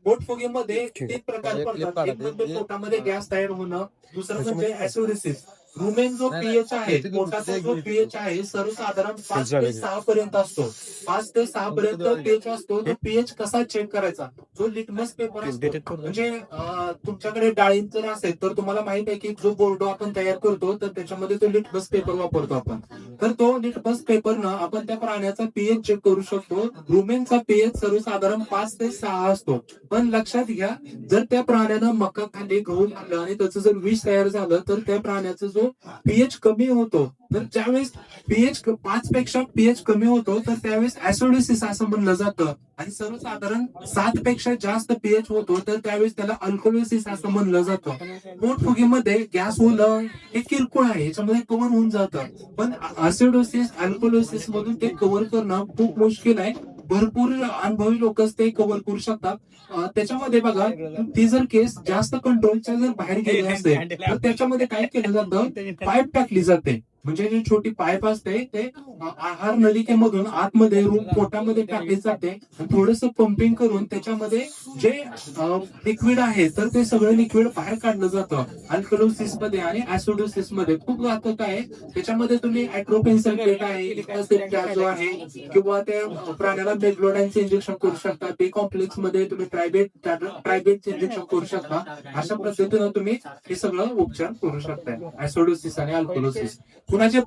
पोटफुगीमध्ये तीन प्रकार पडतात. एक म्हणजे पोटामध्ये गॅस तयार होणं, दुसरं म्हणजे ऍसिडिसिस. रुमेन जो पीएच आहे, पोटाचा जो पीएच आहे सर्वसाधारण 5 ते 6 पर्यंत असतो. 5 ते 6 पर्यंत पीएच असतो. तो पीएच कसा चेक करायचा? जो लिटमस पेपर असतो, म्हणजे तुमच्याकडे डाळिंब जर असेल तर तुम्हाला माहित आहे की जो बोर्डो आपण तयार करतो तर त्याच्यामध्ये तो लिटमस पेपर वापरतो आपण. तर तो लिटमस पेपरनं आपण त्या प्राण्याचा पीएच चेक करू शकतो. रुमेनचा पीएच सर्वसाधारण 5 ते 6 असतो. पण लक्षात घ्या, जर त्या प्राण्यानं मका खाल्ली, गहू खाल्लं आणि त्याचं जर विष तयार झालं तर त्या प्राण्याचा जो पीएच कमी होतो. तर ज्यावेळेस पीएच 5 पेक्षा पीएच कमी होतो तर त्यावेळेस ऍसिडोसिस असं म्हणलं जातं. आणि सर्वसाधारण 7 पेक्षा जास्त पीएच होतो तर त्यावेळेस त्याला अल्कोलोसिस असं म्हणलं जातं. पोटफुगीमध्ये गॅस होणं हे किरकोळ आहे, याच्यामध्ये कव्हर होऊन जातं. पण ऍसिडोसिस अल्कोलोसिस मधून ते कव्हर करणं खूप मुश्किल आहे. भरपूर अनुभवी लोकच ते कव्हर करू शकतात. त्याच्यामध्ये बघा, ती जर केस जास्त कंट्रोलच्या जर बाहेर गेली असेल तर त्याच्यामध्ये काय केलं जातं, पाईप टाकली जाते. म्हणजे जी छोटी पाईप असते ते आहार नलिकेमधून आतमध्ये रूम पोटामध्ये टाकली जाते. थोडस पंपिंग करून त्याच्यामध्ये जे लिक्विड आहे तर ते सगळं लिक्विड बाहेर काढलं जातं. अल्कलोसिस मध्ये आणि ऍसिडोसिस मध्ये खूप घातक आहे. त्याच्यामध्ये तुम्ही ऍट्रोपेन्सल्फेट आहे, जो आहे, किंवा त्या प्राण्याला मेग्लोडाईनचं इंजेक्शन करू शकता. बी कॉम्प्लेक्स मध्ये तुम्ही ट्रायबेटचे इंजेक्शन करू शकता. अशा पद्धतीनं तुम्ही हे सगळं उपचार करू शकता ऍसिडोसिस आणि अल्कलोसिस. कुणाचे